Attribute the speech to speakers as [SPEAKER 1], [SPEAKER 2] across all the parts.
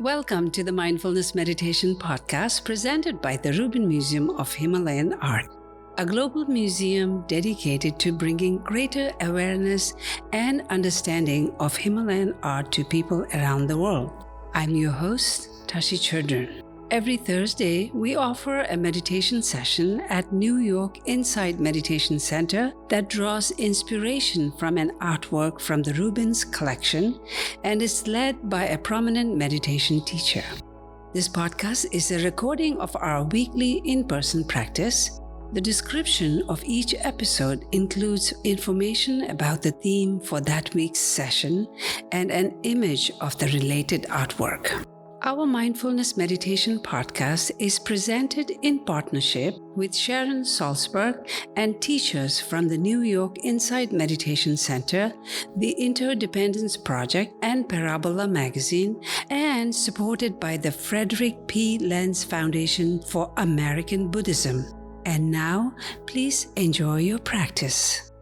[SPEAKER 1] Welcome to the Mindfulness Meditation Podcast presented by the Rubin Museum of Himalayan Art, a global museum dedicated to bringing greater awareness and understanding of Himalayan art to people around the world. I'm your host, Tashi Chudran. Every Thursday, we offer a meditation session at New York Insight Meditation Center that draws inspiration from an artwork from the Rubin's collection and is led by a prominent meditation teacher. This podcast is a recording of our weekly in-person practice. The description of each episode includes information about the theme for that week's session and an image of the related artwork. Our Mindfulness Meditation Podcast is presented in partnership with Sharon Salzberg and teachers from the New York Insight Meditation Center, the Interdependence Project, and Parabola Magazine, and supported by the Frederick P. Lenz Foundation for American Buddhism. And now, please enjoy your practice.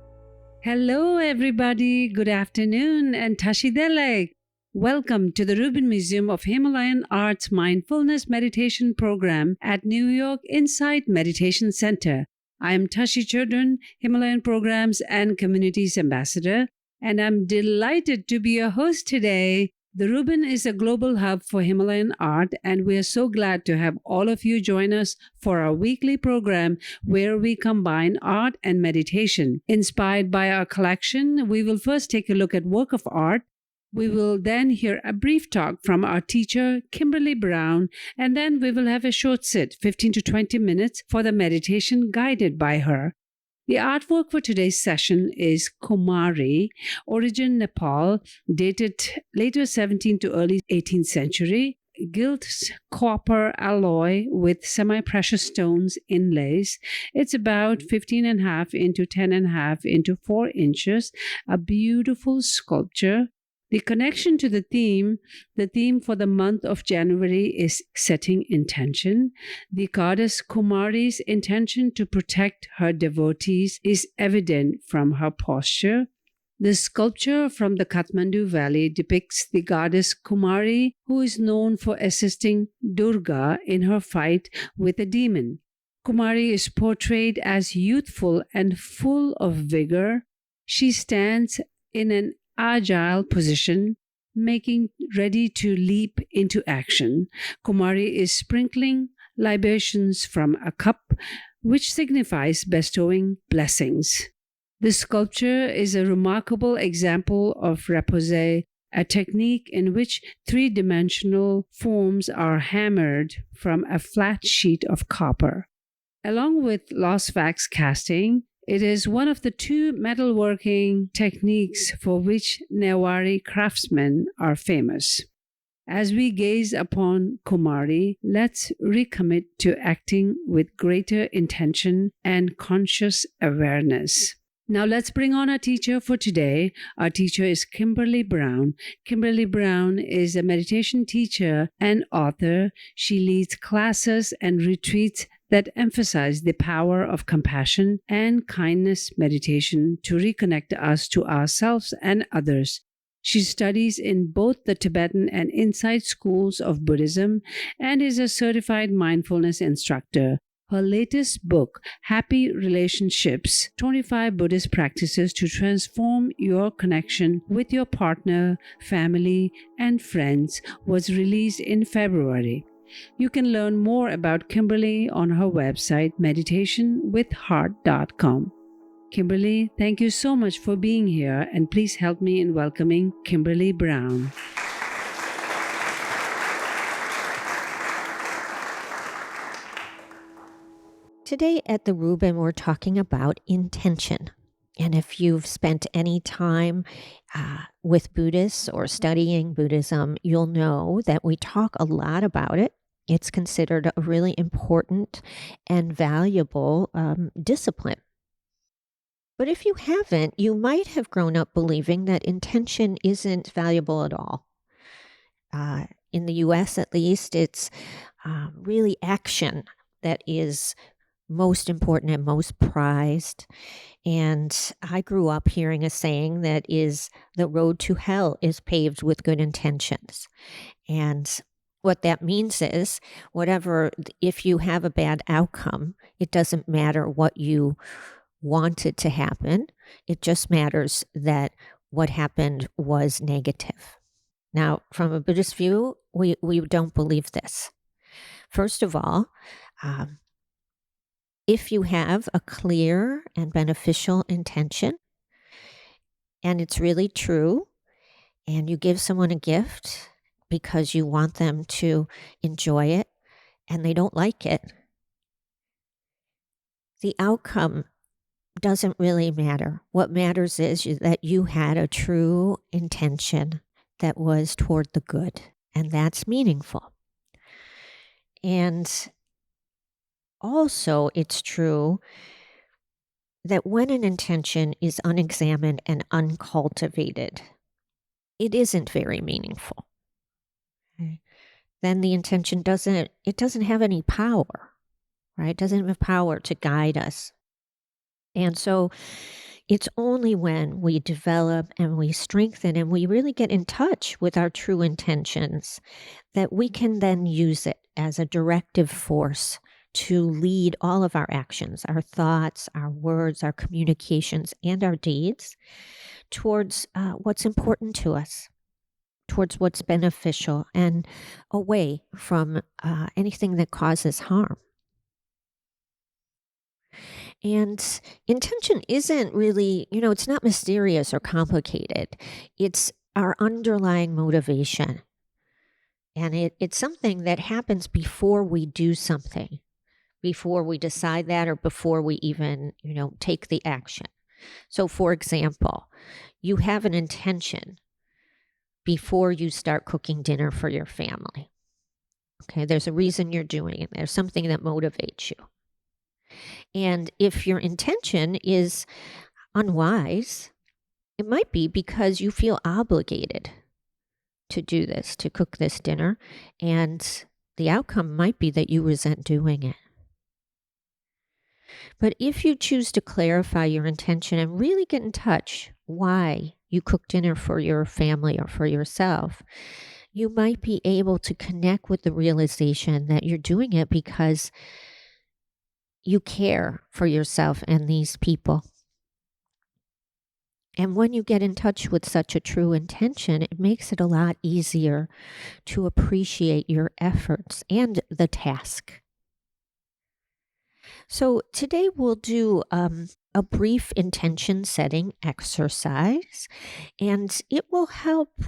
[SPEAKER 1] Hello, everybody. Good afternoon, and Tashi Delek. Welcome to the Rubin Museum of Himalayan Art's Mindfulness Meditation Program at New York Insight Meditation Center. I am Tashi Chudran, Himalayan Programs and Communities Ambassador, and I'm delighted to be your host today. The Rubin is a global hub for Himalayan art, and we are so glad to have all of you join us for our weekly program where we combine art and meditation. Inspired by our collection, we will first take a look at work of art. We will then hear a brief talk from our teacher, Kimberly Brown, and then we will have a short sit, 15 to 20 minutes, for the meditation guided by her. The artwork for today's session is Kumari, origin Nepal, dated later 17th to early 18th century, gilt copper alloy with semi-precious stones inlays. It's about 15.5 into 10.5 into 4 inches, a beautiful sculpture. The connection to the theme for the month of January is setting intention. The goddess Kumari's intention to protect her devotees is evident from her posture. The sculpture from the Kathmandu Valley depicts the goddess Kumari, who is known for assisting Durga in her fight with a demon. Kumari is portrayed as youthful and full of vigor. She stands in an agile position, making ready to leap into action. Kumari is sprinkling libations from a cup, which signifies bestowing blessings. The sculpture is a remarkable example of repoussé, a technique in which three-dimensional forms are hammered from a flat sheet of copper. Along with lost wax casting, it is one of the two metalworking techniques for which Newari craftsmen are famous. As we gaze upon Kumari, let's recommit to acting with greater intention and conscious awareness. Now let's bring on our teacher for today. Our teacher is Kimberly Brown. Kimberly Brown is a meditation teacher and author. She leads classes and retreats that emphasize the power of compassion and kindness meditation to reconnect us to ourselves and others. She studies in both the Tibetan and Insight schools of Buddhism and is a certified mindfulness instructor. Her latest book, Happy Relationships, 25 Buddhist Practices to Transform Your Connection with Your Partner, Family, and Friends, was released in February. You can learn more about Kimberly on her website, meditationwithheart.com. Kimberly, thank you so much for being here, and please help me in welcoming Kimberly Brown.
[SPEAKER 2] Today at the Rubin, we're talking about intention. And if you've spent any time with Buddhists or studying Buddhism, you'll know that we talk a lot about it. It's considered a really important and valuable discipline. But if you haven't, you might have grown up believing that intention isn't valuable at all. In the U.S., at least, it's really action that is most important and most prized. And I grew up hearing a saying that is, the road to hell is paved with good intentions. And What that means is if you have a bad outcome, it doesn't matter what you wanted to happen. It just matters that what happened was negative. Now, from a Buddhist view, we don't believe this. First of all, if you have a clear and beneficial intention, and it's really true, and you give someone a gift because you want them to enjoy it, and they don't like it, the outcome doesn't really matter. What matters is that you had a true intention that was toward the good, and that's meaningful. And also, it's true that when an intention is unexamined and uncultivated, it isn't very meaningful. Okay? Then the intention doesn't have any power, right? It doesn't have power to guide us. And so it's only when we develop and we strengthen and we really get in touch with our true intentions that we can then use it as a directive force to lead all of our actions, our thoughts, our words, our communications, and our deeds towards what's important to us, towards what's beneficial, and away from anything that causes harm. And intention isn't really, it's not mysterious or complicated. It's our underlying motivation. And it's something that happens before we do something, before we decide that, or before we even, take the action. So, for example, you have an intention before you start cooking dinner for your family. Okay, there's a reason you're doing it. There's something that motivates you. And if your intention is unwise, it might be because you feel obligated to do this, to cook this dinner, and the outcome might be that you resent doing it. But if you choose to clarify your intention and really get in touch why you cook dinner for your family or for yourself, you might be able to connect with the realization that you're doing it because you care for yourself and these people. And when you get in touch with such a true intention, it makes it a lot easier to appreciate your efforts and the task. So today we'll do a brief intention setting exercise, and it will help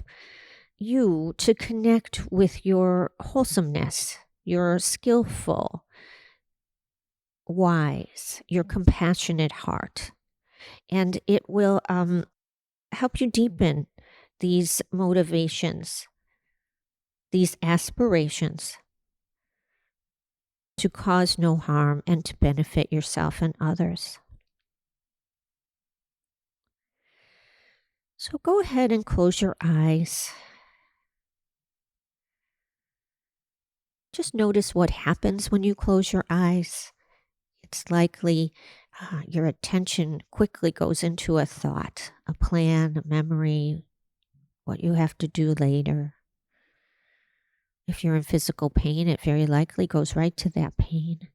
[SPEAKER 2] you to connect with your wholesomeness, your skillful, wise, your compassionate heart. And it will help you deepen these motivations, these aspirations to cause no harm and to benefit yourself and others. So go ahead and close your eyes. Just notice what happens when you close your eyes. It's likely your attention quickly goes into a thought, a plan, a memory, what you have to do later. If you're in physical pain, it very likely goes right to that pain.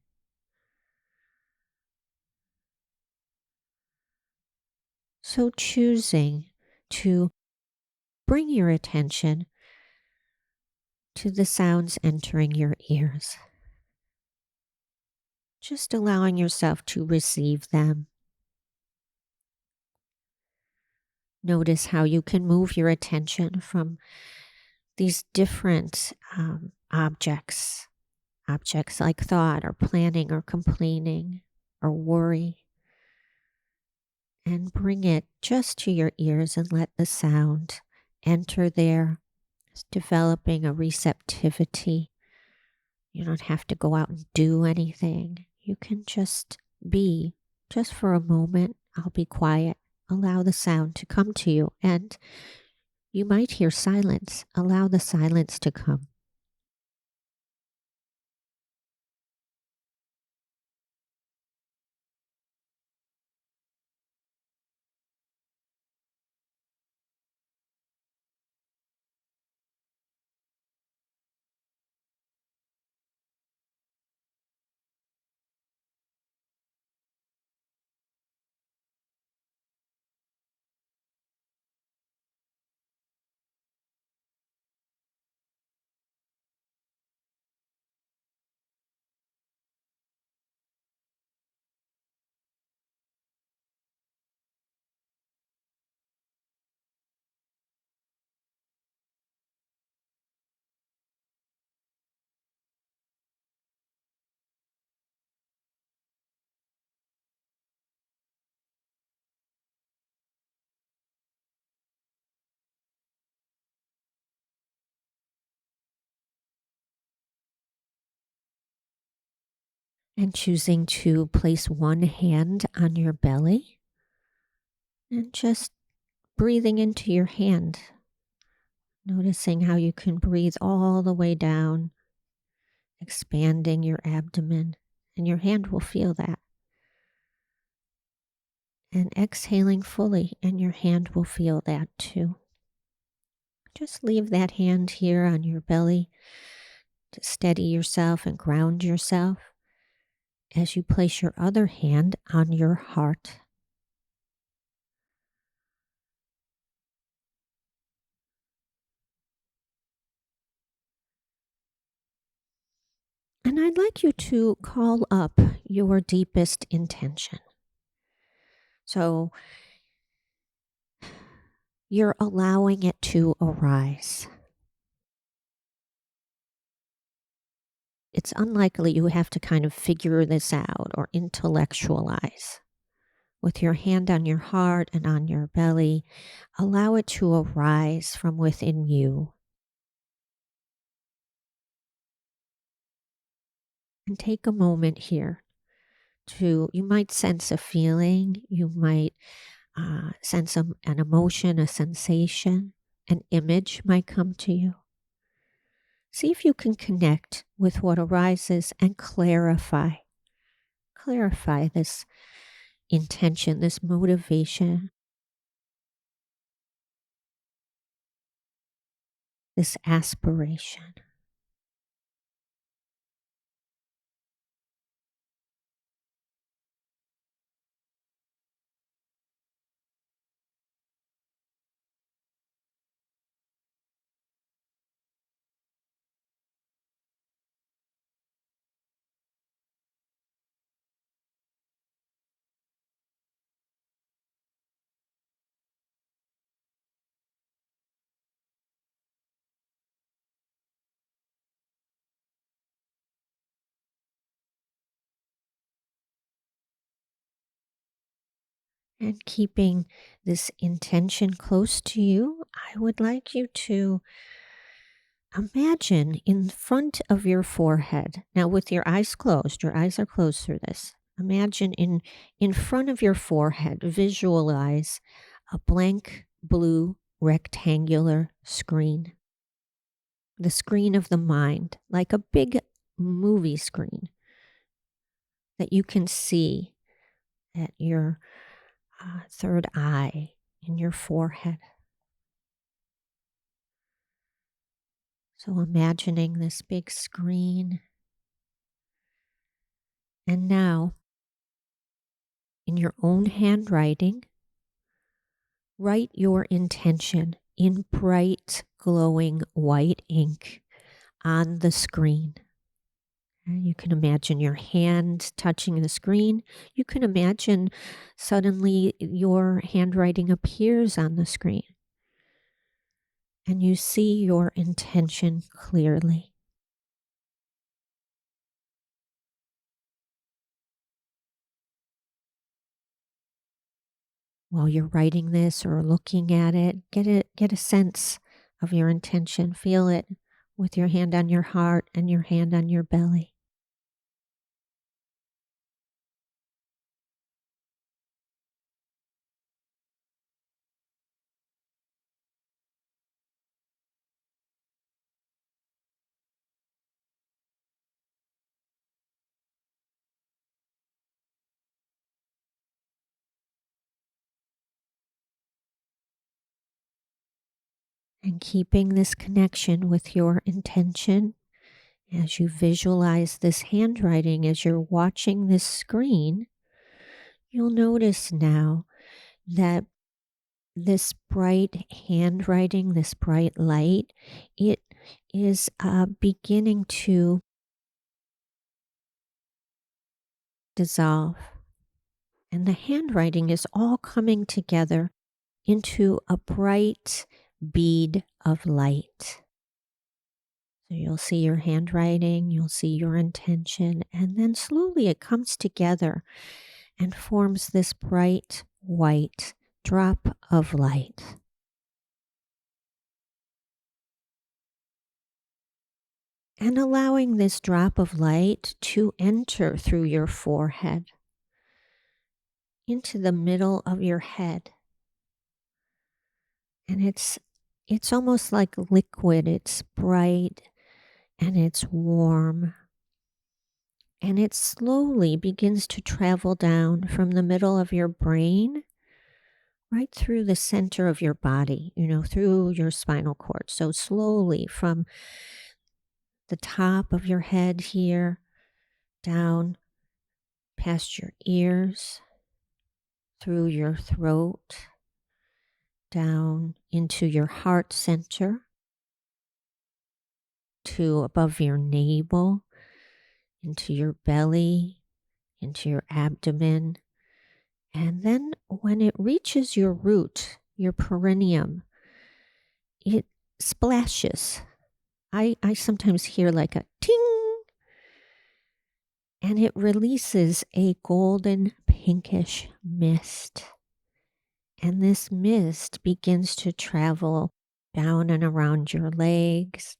[SPEAKER 2] So choosing to bring your attention to the sounds entering your ears. Just allowing yourself to receive them. Notice how you can move your attention from these different objects like thought or planning or complaining or worry, and bring it just to your ears and let the sound enter there, developing a receptivity. You don't have to go out and do anything. You can just be, just for a moment. I'll be quiet. Allow the sound to come to you, and you might hear silence. Allow the silence to come. And choosing to place one hand on your belly and just breathing into your hand. Noticing how you can breathe all the way down, expanding your abdomen, and your hand will feel that. And exhaling fully, and your hand will feel that too. Just leave that hand here on your belly to steady yourself and ground yourself as you place your other hand on your heart. And I'd like you to call up your deepest intention. So you're allowing it to arise. It's unlikely you have to kind of figure this out or intellectualize. With your hand on your heart and on your belly, allow it to arise from within you. And take a moment here you might sense a feeling, you might sense an emotion, a sensation, an image might come to you. See if you can connect with what arises and clarify. Clarify this intention, this motivation, this aspiration. And keeping this intention close to you, I would like you to imagine in front of your forehead. Now, with your eyes closed, your eyes are closed through this. Imagine in front of your forehead, visualize a blank blue rectangular screen. The screen of the mind, like a big movie screen that you can see at your third eye in your forehead. So imagining this big screen. And now, in your own handwriting, write your intention in bright, glowing white ink on the screen. And you can imagine your hand touching the screen. You can imagine suddenly your handwriting appears on the screen and you see your intention clearly. While you're writing this or looking at it, get a sense of your intention. Feel it with your hand on your heart and your hand on your belly. And keeping this connection with your intention as you visualize this handwriting, as you're watching this screen, you'll notice now that this bright handwriting, this bright light, it is beginning to dissolve. And the handwriting is all coming together into a bright bead of light. So you'll see your handwriting, you'll see your intention, and then slowly it comes together and forms this bright white drop of light. and allowing this drop of light to enter through your forehead into the middle of your head. And it's almost like liquid. It's bright and it's warm. And it slowly begins to travel down from the middle of your brain right through the center of your body, through your spinal cord. So slowly from the top of your head here down past your ears, through your throat, down into your heart center, to above your navel, into your belly, into your abdomen. And then when it reaches your root, your perineum, it splashes. I sometimes hear like a ting, and it releases a golden pinkish mist. And this mist begins to travel down and around your legs,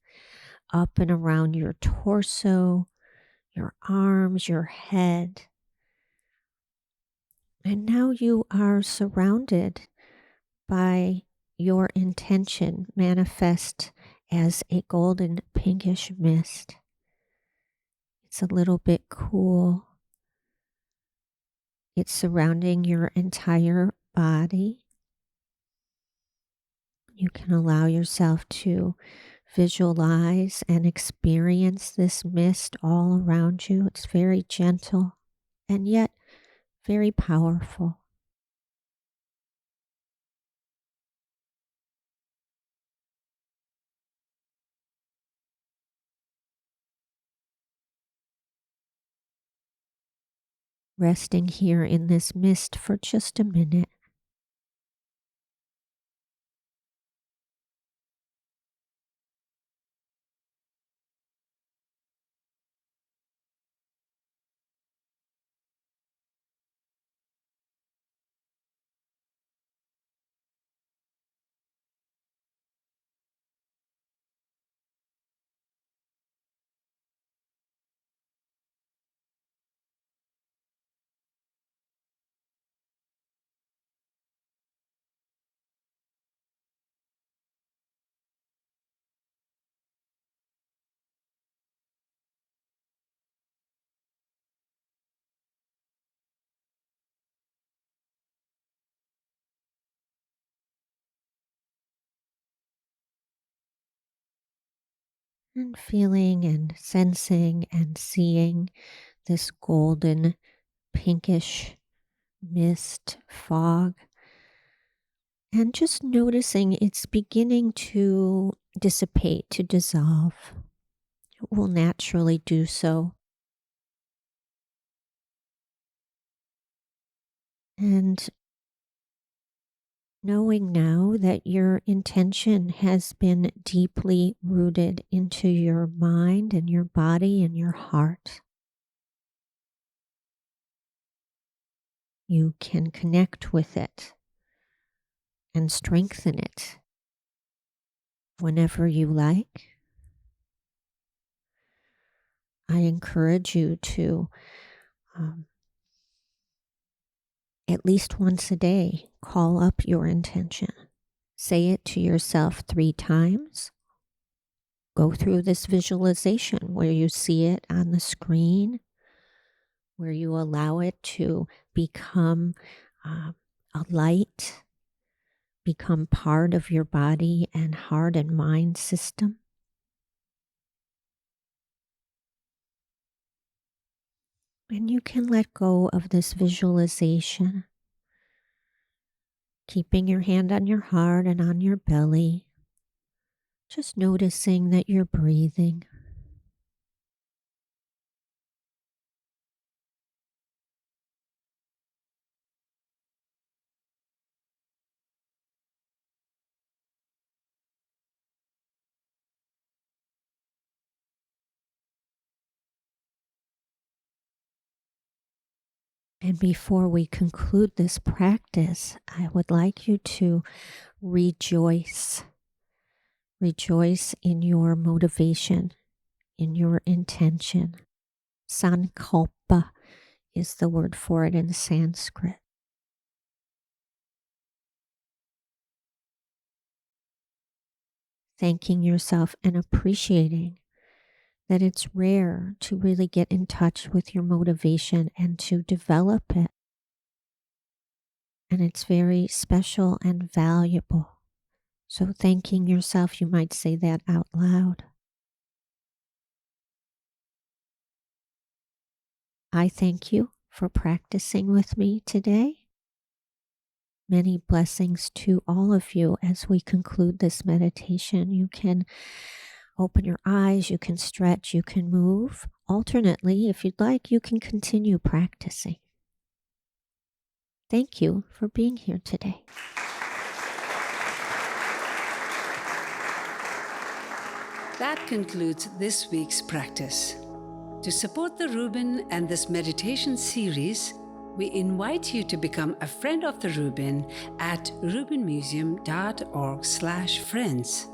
[SPEAKER 2] up and around your torso, your arms, your head. And now you are surrounded by your intention manifest as a golden pinkish mist. It's a little bit cool. It's surrounding your entire body. You can allow yourself to visualize and experience this mist all around you. It's very gentle and yet very powerful. Resting here in this mist for just a minute. And feeling and sensing and seeing this golden pinkish mist fog, and just noticing it's beginning to dissipate, to dissolve. It will naturally do so. And knowing now that your intention has been deeply rooted into your mind and your body and your heart, you can connect with it and strengthen it whenever you like. I encourage you to at least once a day call up your intention. Say it to yourself 3 times. Go through this visualization where you see it on the screen, where you allow it to become a light, become part of your body and heart and mind system. And you can let go of this visualization, keeping your hand on your heart and on your belly, just noticing that you're breathing. And before we conclude this practice, I would like you to rejoice. Rejoice in your motivation, in your intention. Sankalpa is the word for it in Sanskrit. Thanking yourself and appreciating that it's rare to really get in touch with your motivation and to develop it. And it's very special and valuable. So thanking yourself, you might say that out loud. I thank you for practicing with me today. Many blessings to all of you as we conclude this meditation. You can open your eyes, you can stretch, you can move. Alternately, if you'd like, you can continue practicing. Thank you for being here today.
[SPEAKER 1] That concludes this week's practice. To support the Rubin and this meditation series, we invite you to become a friend of the Rubin at rubinmuseum.org/friends.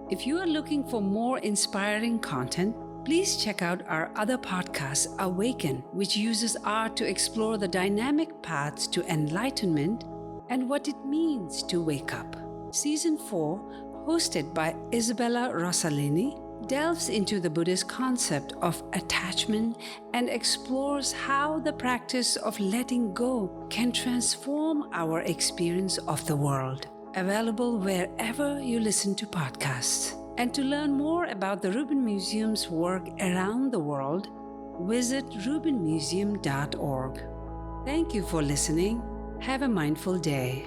[SPEAKER 1] If you are looking for more inspiring content, please check out our other podcast, Awaken, which uses art to explore the dynamic paths to enlightenment and what it means to wake up. Season 4, hosted by Isabella Rossellini, delves into the Buddhist concept of attachment and explores how the practice of letting go can transform our experience of the world. Available wherever you listen to podcasts. And to learn more about the Rubin Museum's work around the world, visit rubinmuseum.org. Thank you for listening. Have a mindful day.